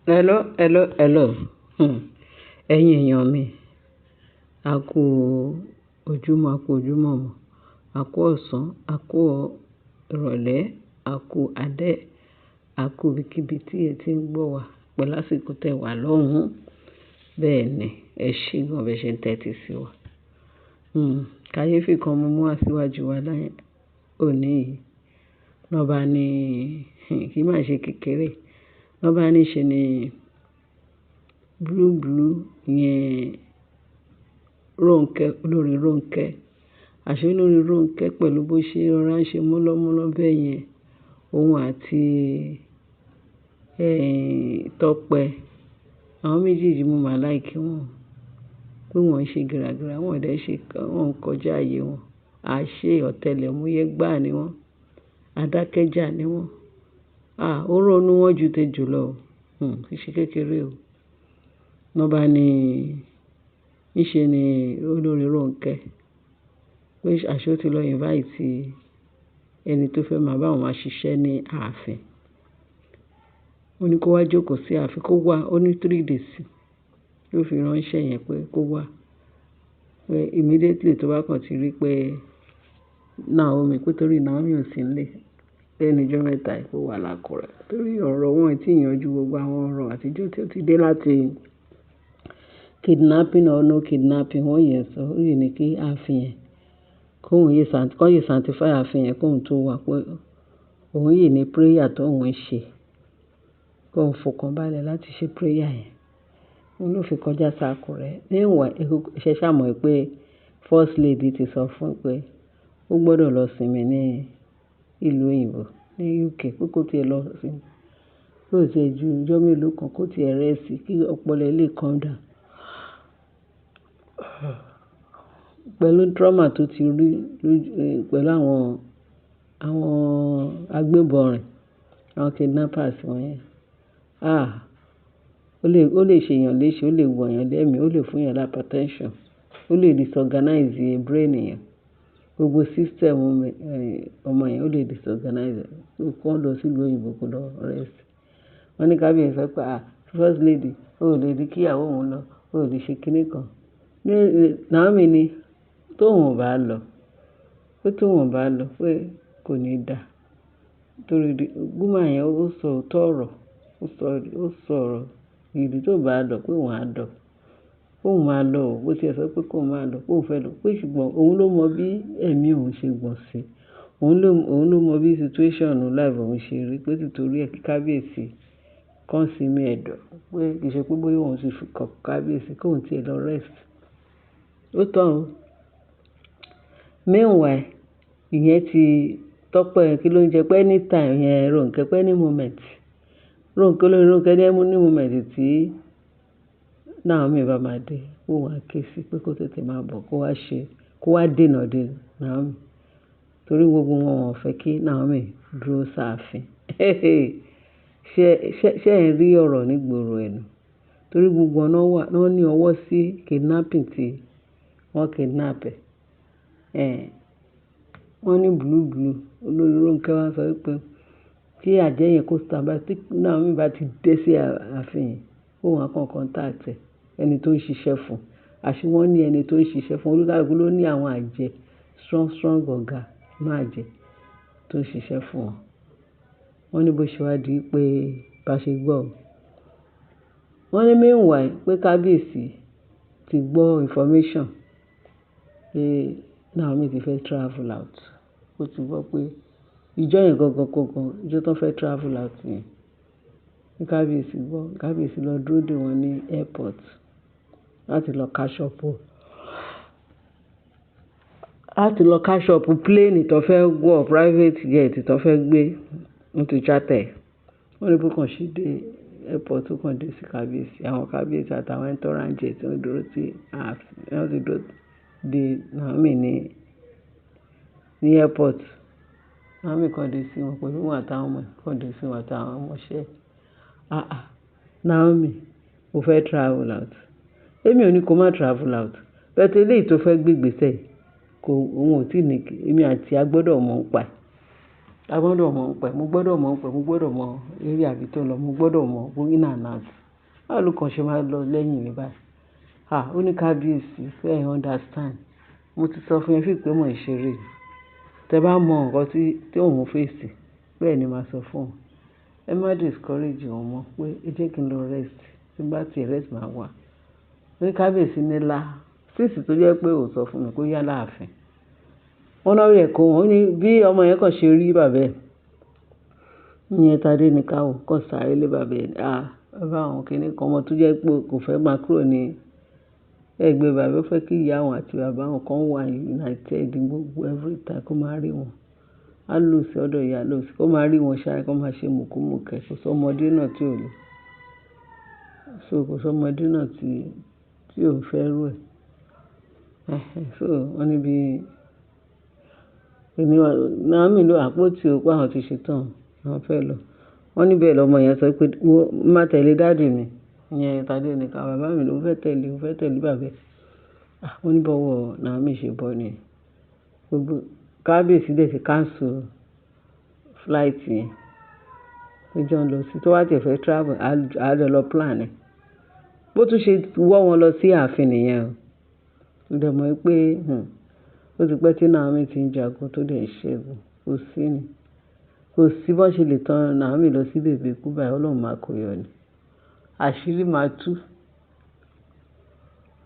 Hello. Ẹ̀yin èèyàn mi, a kú ojúmọ́, a kú ojúmọ́ mọ́, a kú ọ̀sán, a kú ìrọ̀lẹ́, a kú alẹ́, a kú ibikíbi tí ẹ ti ń gbọ́ wa pẹ̀lú àsìkò tẹ́ wà lọ́hùn-ún. Bẹ́ẹ̀ ni, ẹ ṣé gan bẹ́ẹ̀ ṣe ń tẹ́tí sí wa. Kàyéfì kan mo mú wá síwájú wa òní yìí. Lọ́ba ní kí má ṣe kékeré. Lọ́ba ní ṣe ni Blue yẹn Rónkẹ́, olórí Rónkẹ́. Àṣé olórí Rónkẹ́ pẹ̀lú bó ṣe rọra ń ṣe mọ́lọ́mọ́lọ́ bẹ́ẹ̀ yẹn. Òun àti Tọ́pẹ́. Àwọn méjèèjì mo máa like wọn. Pé wọ́n ń ṣe gìràgìrà, wọ́n dẹ̀ ṣe wọ́n kọjá ààyè wọn. Àṣé ọ̀tẹlẹ̀múyẹ́ gbáà ni wọ́n. Adákẹ́jà ni wọ́n. Ó ronú wọn ju tejò lọ. Kì í ṣe kékeré o. Lọ́ba ní níṣe ni olórí Rónkẹ́. Pé àṣé ó ti lọ invite ẹni tó fẹ́ máa bá wọn máa ṣiṣẹ́ ní ààfin. Ó ní kó wá jókòó sí ààfin, kó wá. Ó ní 3 days ló fi ránṣẹ́ yẹn pé kó wá. Pé immediately tó bá kàn ti rí pé Naomi, pé torí Naomi ò sí nílé lẹ́nu ọjọ́ mẹ́ta yìí, kó wà lákùrẹ́. Torí ọ̀rọ̀ wọn tí yanjú gbogbo àwọn ọ̀rọ̀ àtijọ́ tí ó ti dé láti kidnapping or no kidnapping wọ́n yẹn sọ. Ó yẹ ní kí ààfin yẹn kóhun yé sanctify ààfin yẹn kóhun tó wà pé òun yìí ní prayer tó òun ń ṣe. Kóhun fọkàn balẹ̀ láti ṣe prayer yẹn. Òun ló fi kọjá sákùrẹ́. Níwọ̀n ṣe ṣàmọ̀ pé First Lady ti sọ fún pé ó gbọ́dọ̀ lọ sinmi ní ìlú òyìnbó ní UK, pé kó tiẹ̀ lọ sinmi. Kó tiẹ̀ ju ọjọ́ mélòó kan kó tiẹ̀ rest kí ọpọlọ lè calm down. Pẹ̀lú trauma tó ti rí pẹ̀lú àwọn agbébọn rẹ̀, àwọn kidnappers wọ̀nyẹn. Ó lè ṣe èèyàn léṣe, ó lè wọ èèyàn lẹ́mìí, ó lè fún èèyàn hypertension, ó lè disorganize brain èèyàn. Gbogbo system ọmọ yẹn ó lè disorganize. Kó lọ sí ìlú òyìnbó kó lọ rest. Wọ́n ní kábíyèsí sọ pé First Lady ó lè rí kí ìyàwó òun lọ, ó lè ṣe kinní kan. Naomi ní tóun ò bá lọ, pé kò ní dà. Torí woman yẹn ó sọ òótọ́ ọ̀rọ̀, ó sọ ọ̀rọ̀ ìdí tó bá lọ pé òun á lọ. Kóun máa lọ o, bó ti ẹ sọ pé kóun máa lọ, kóun fẹ́ lọ. Pé ṣùgbọ́n òun ló mọ bí ẹ̀mí òun ṣe gbọ̀n sí. Òun ló mọ bí situation life òun ṣe rí. Pé títorí ẹ̀ kí kábíyèsí kàn sí mi ẹ̀dọ̀. Pé kì í ṣe pé bóyá òun ti fi kàn kábíyèsí kóun tiẹ̀ lọ rest. Ó tán o. Meanwhile, ìyẹn ti Tọ́pẹ́ kí ló ń jẹ pé anytime yẹn Rónkẹ́ pé any moment. Rónkẹ́ ní any moment tí Naomi bá máa dé, ó wá ké sí pé kó tètè máa bọ̀ kó wá dènà de Naomi. Torí gbogbo wọn fẹ́ kí Naomi dúró sáàfin. Ṣé ẹ̀ ń rí ọ̀rọ̀ nígboro ẹnu? Torí gbogbo wọn ní ọwọ́ sí kidnapping tí wọ́n kidnap ẹ̀. Wọ́n ní Blue olórí Rónkẹ́ wá sọ pé tí àjẹ́ yẹn kó stand by, tí Naomi bá ti dé sí ààfin yẹn, òun á kàn contact ẹni tó ń ṣiṣẹ́ fún. Àṣé wọ́n ní ẹni tó ń ṣiṣẹ́ fún. Olúkálùkù ló ní àwọn àjẹ́ strong ọ̀gá máa jẹ tó ń ṣiṣẹ́ fún wọn. Wọ́n ní bó ṣe wá di pé bá ṣe gbọ́. Wọ́n ní meanwhile pé kábíyèsí ti gbọ́ information pé Naomi ti fẹ́ travel out. Ó ti gbọ́ pé ìjọ yẹn gangan, ìjọ tó fẹ́ travel out yẹn. Ní kábíyèsí gbọ́, kábíyèsí lọ dúró dè wọ́n ní airport láti lọ cash up plane tó fẹ́ wọ̀, private jet tó fẹ́ gbé. Wọ́n ti charter. Wọ́n ní bó kàn ṣe dé airport tó kàn dé sí kábíyèsí. Àwọn kábíyèsí àtàwọn entourage jet tí wọ́n dúró sí ààfin. Wọ́n ti dúró de Naomi ní airport. Naomi kàn dé sí wọn pẹ̀lú òun àtàwọn ọmọ ẹ̀. Kàn dé sí wọn àtàwọn ọmọọṣẹ́. Naomi, o fẹ́ travel out. Èmi ò ní kó má travel out. Bẹ́ẹ̀ tí eléyìí tó fẹ́ gbé ìgbésẹ̀ òun ò tí ì ní èmi àti a gbọ́dọ̀ mọ̀ ń pa. a gbọ́dọ̀ mọ̀ pẹ̀ mo gbọ́dọ̀ mọ̀ pẹ̀ mo gbọ́dọ̀ mọ eré àbí tó lọ mo gbọ́dọ̀ mọ in and out. Báwo ló kàn ṣe máa lọ lẹ́yìn mi báyìí? Ó ní kábíyèsí pé ẹ understand. Mo ti sọ fún yín fí pé mò ń ṣeré. Tẹ bá mọ nǹkan tí òun fèsì, bẹ́ẹ̀ ni màá sọ fún òun. Ẹ má discourage òun mọ́ pé ẹ jẹ́ kí n lọ rest. Tí n bá ti rest màá wá. Ó ní kábíyèsí nílá. Síìsì tó jẹ́ pé ò sọ fún mi kó yá láàfin. Wọ́n náà rẹ̀ kó wọn. Ó ní bí ọmọ yẹn kàn ṣe rí bàbá ẹ̀. Ìyẹn Tadé ní káwọ̀ kàn sáré lé bàbá ẹ̀. Bàbá àwọn kìíní kan ọmọ tó jẹ́ pé kò fẹ́ máa kúrò ní ẹgbẹ́ bàbá. Ó fẹ́ kí ìyá àwọn àti bàbá àwọn kan wà united gbogbo every time kó máa rí wọn. Á lò sí ọ̀dọ̀ ìyá lò sí kó máa rí wọn ṣáá kó máa ṣe mùkúmùkẹ́. Kò sọ́mọdé náà tí ò lè. Kò sọ́mọdé náà tí ò fẹ́ rú ẹ̀. Wọ́n ní bí Naomi ló àpótí òkú àwọn ti ṣetán àwọn fẹ́ lọ. Wọ́n ní bẹ́ẹ̀ lọmọ yẹn sọ pé má tẹ̀lé dáàdì mi. Ìyẹn Tadé ní ká bàbá mi ló fẹ́ tẹ̀lé bàbá ẹ̀. Wọ́n ní bọ́wọ́ Naomi ṣe bọ́ ni. Gbogbo kábíyèsí dẹ̀ ti cancel flight yẹn. Ó jọ ń lọ sí tó wá tiẹ̀ fẹ́ travel àjọ lọ plan ẹ̀. Bó tún ṣe wọ́ wọn lọ sí ààfin nìyẹn o. Ó dẹ̀ mọ̀ pé ó ti pẹ́ tí Naomi ti ń jagun tó dẹ̀ ń ṣẹ́gun. Kò sí bọ́n ṣe lè tan Naomi lọ sí bèbè ikú báyìí Ọlọ́run máa kó yọ ni. Àṣírí máa tú.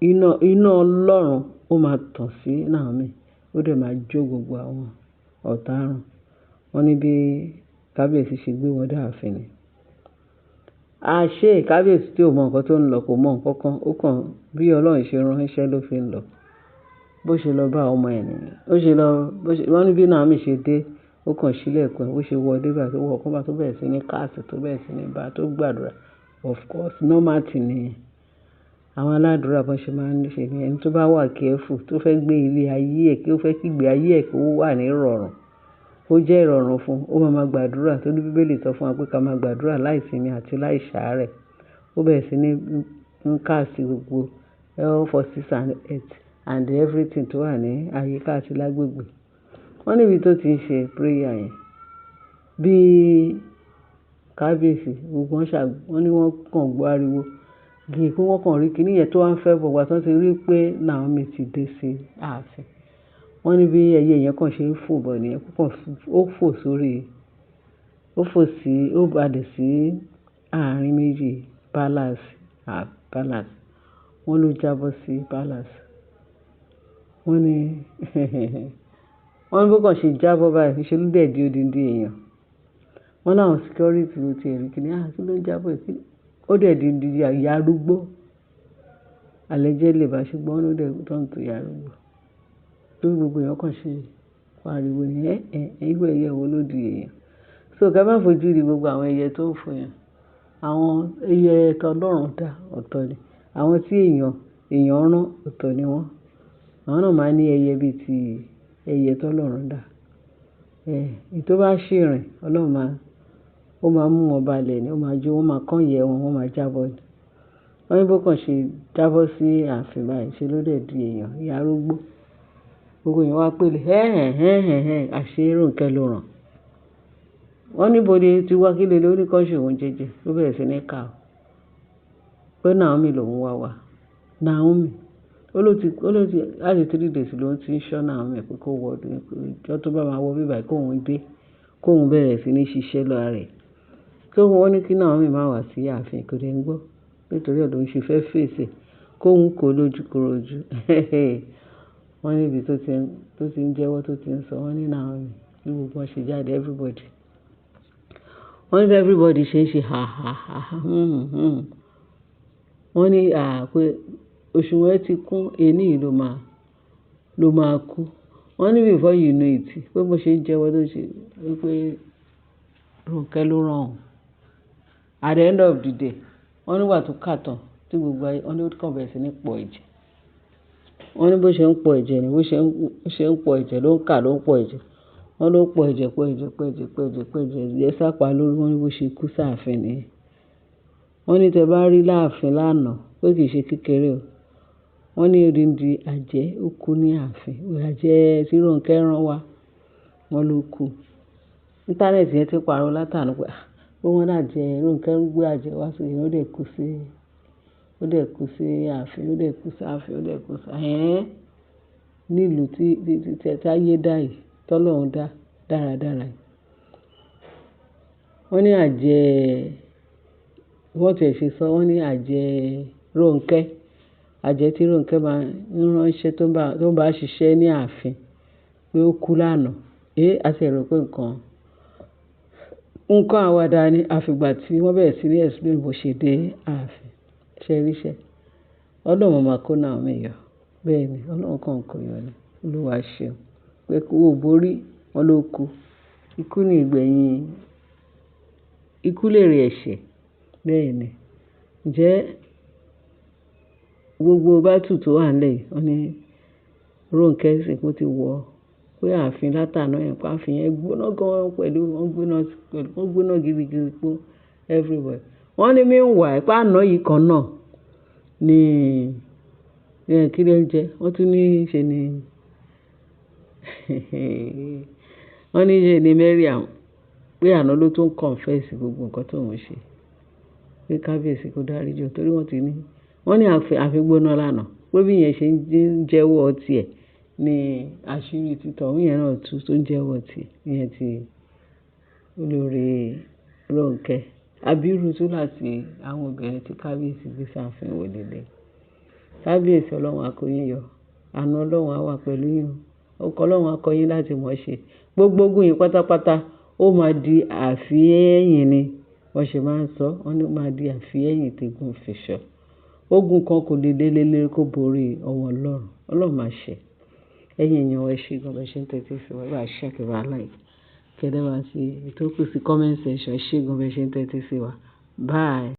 Iná Ọlọ́run ó máa tàn sí Naomi. Ó dẹ̀ máa jó gbogbo àwọn ọ̀tá run. Wọ́n ní bí kábíyèsí ṣe gbé wọn dé ààfin ni. Àṣé kábíyèsí tí ò mọ nǹkan tó ń lọ kò mọ nǹkan kan. Ó kàn bí Ọlọ́run ṣe rán iṣẹ́ ló fi ń lọ. Bó ṣe lọ bá ọmọ ẹ̀ nìyẹn. Wọ́n ní bí Naomi ṣe dé ó kàn sílẹ̀kùn ẹ̀. Bó ṣe wọ dé bá tó wọ ọkọ̀ bá tó bẹ̀rẹ̀ sí ní káàsì tó bẹ̀rẹ̀ sí ní bá tó gbàdúrà. Of course normal thing nìyẹn. Àwọn aládùúrà bọ́n ṣe máa ń ṣe ní ẹni tó bá wà careful tó fẹ́ gbé ilé ayé ẹ̀ kí ó fẹ́ kí ìgbé ayé ẹ̀ kó wà ní ìrọ̀rùn. Ó jẹ́ ìrọ̀rùn fún un. Ó máa gbàdúrà tó ní Bíbélì sọ fún wa pé ká máa gbàdúrà láìsinmi àti láìṣàárẹ̀. Ó bẹ̀rẹ̀ sí ní káàsì gbogbo all forces and everything tó wà ní àyíká àti lágbègbè. Wọ́n níbi tó ti ń ṣe prayer yẹn. Bí kábíyèsí gbogbo wọ́n ní wọ́n kàn gbọ́ ariwo. Bí pé wọ́n kàn rí kíní yẹn tó wá ń fẹ́ bọ̀ wá tó ti rí pé Naomi ti dé sí ààfin. Wọ́n ní bí ẹyẹ yẹn kàn ṣe ń fò bọ̀ nìyẹn. Ó fò sórí ó balẹ̀ sí àárín méjì palace. Wọ́n ló jábọ́ sí palace. Wọ́n ní bó kàn ṣe jábọ́ báyìí ṣe ló dẹ̀ di odindi èèyàn. Wọ́n láwọn security ló ti rí kíní kí ló ń jábọ́ ìkíní. Ó dẹ̀ di ìyá arúgbó. Allegedly bá ṣùgbọ́n ó dẹ̀ turn to ìyá arúgbó. Lórí gbogbo èèyàn kàn ṣe pariwo ní irú ẹyẹ wo ló di èèyàn. Ká má fojú rí gbogbo àwọn ẹyẹ tó ń fò yẹn. Àwọn ẹyẹ t'Ọlọ́run dá ọ̀tọ̀ ni. Àwọn tí èèyàn rán ọ̀tọ̀ ni wọ́n. Àwọn náà máa ní ẹyẹ bíi ti ẹyẹ t'Ọlọ́run dá. Èyí tó bá ṣì rìn Ọlọ́run ó máa mú wọn balẹ̀ ni. Ó máa jó wọ́n máa kán ìyẹ́ wọn wọ́n máa jábọ́ ni. Wọ́n ní bó kàn ṣe jábọ́ sí ààfin báyìí ṣe ló dẹ̀ di èèyàn ìyá arúgbó. Gbogbo èèyàn wá pèlè àṣé Rónkẹ́ ló ràn. Wọ́n ní bóde ti wá kílé lórí kan ṣe òun jẹ́jẹ́ ló bẹ̀rẹ̀ sí ní ká pé Naomi lòun wá. Naomi ó ló ti láti 3 days ló ti ń ṣọ́ Naomi pé kó wọ ọdún ìjọ tó bá máa wọ bíbá kóun dé kóun bẹ̀rẹ̀ sí ní ṣiṣẹ́ lọ́ra rẹ̀. Tó wọ́n ní kí Naomi má wá sí ààfin kò dẹ̀ ń gbọ́ nítorí ẹ̀ ló ń ṣe fẹ́ fèsì kóun kò lójúkorojú. Wọ́n níbi tó ti ń jẹ́wọ́ tó ti ń sọ wọ́n ní Naomi ní gbogbo wọn ṣe jáde everybody. Wọ́n ní everybody ṣe ń ṣe wọ́n ní pé òṣùwọ̀n ti kún ení yìí ló máa kú. Wọ́n ní before you know it pé bó ṣe ń jẹ́wọ́ tó ṣe wípé Rónkẹ́ ló ràn òun. At the end of the day wọ́n nígbà tó kà tán tí gbogbo ayé wọ́n ní ó kàn bẹ̀rẹ̀ sí ní pọ̀ ẹ̀jẹ̀. Wọ́n ní bó ṣe ń pọ̀ ẹ̀jẹ̀ ni bó ṣe ń pọ̀ ẹ̀jẹ̀ ló ń kà ló ń pọ̀ ẹ̀jẹ̀. Wọ́n ló pọ̀ ẹ̀jẹ̀ ìyẹn sápa lórí wọ́n ní bó ṣe kú sáàfin nìyẹn. Wọ́n ní tẹ bá rí láàfin lánàá pé kì í ṣe kékeré o. Wọ́n ní odindi àjẹ́ ó kú ní ààfin. Àjẹ́ tí Rónkẹ́ rán wá wọ́n ló kú. íńtánẹ́ẹ̀tì yẹn ti pariwo látàná pé pé wọ́n náà jẹ Rónkẹ́ ń gbé àjẹ́ wá sí ó dẹ̀ kú sí ààfin ó dẹ̀ kú sí ààfin ó dẹ̀ kú sí nílùú tí ayé dá yìí tọ́lọ́run dá dáradára yìí. Wọ́n ní àjẹ́ wọ́n tiẹ̀ ṣe sọ wọ́n ní àjẹ́ Rónkẹ́ àjẹ́ tí Rónkẹ́ máa ń ránṣẹ́ tó ń bá ṣiṣẹ́ ní ààfin pé ó kú lánàá a sì rò pé nǹkan àwàdà ni àfìgbà tí wọ́n bẹ̀rẹ̀ sí ní explain bó ṣe dé ààfin ṣe ríṣẹ́ ọlọ́run máa kó Naomi yọ bẹ́ẹ̀ ni ọlọ́run kàn kó yọ ni Olúwa ṣeun pé kó o borí wọn ló kú ikú ní ìgbẹ̀yìn ikú lèrè ẹ̀ṣẹ̀ bẹ́ẹ̀ ni ǹjẹ́ gbogbo bátù tó wà nílẹ̀ yìí wọ́n ní Rónkẹ́ sì kó ti wọ̀ pé ààfin látàná yẹn pé ààfin yẹn gbóná gan pẹ̀lú wọ́n gbóná gidigidi pé everywhere wọ́n ní meanwhile pé àná yìí kan náà ni kí ló ń jẹ́ wọ́n tún ní ṣe ni wọ́n ní ṣe ni Mariam pé àná ló tún confess gbogbo nǹkan tó ń ṣe pé kábíyèsí kó dáríjì torí wọ́n ní ààfin gbóná lánàá pé bí yẹn ṣe ń jẹ́wọ́ tiẹ̀ ní àṣírí títọ̀ òun yẹn náà tó ń jẹ́wọ́ tiẹ̀ ìyẹn ti olórí Rónkẹ́ abirú tó láti àwọn obìnrin tí kábíyèsí gbé sáàfin wò lélẹ̀ kábíyèsí ọlọ́run akọyín yọ àánú ọlọ́run á wà pẹ̀lú yín ọkọ̀ ọlọ́run akọyín láti mọ̀ ṣe gbogbo ogun yìí pátápátá ó máa di àfihẹ́yìn ni wọ́n ṣe máa ń sọ wọ́n ní máa di àfihẹ́yìn tẹ̀gùn fìṣọ́ ogun kan kò lè lélẹ́lẹ́ kó borí ọwọ́ ọlọ́run máa ṣe ẹ̀yin èèyàn ẹ ṣé gan bẹ́ẹ̀ ṣe ń tẹ́tí sí wa bá a ṣe àkẹ́bà láì kẹ́dẹ́ wá sí ìtókù sí comment section ẹ ṣé gan bẹ́ẹ̀ ṣe ń tẹ́tí sí wa bye.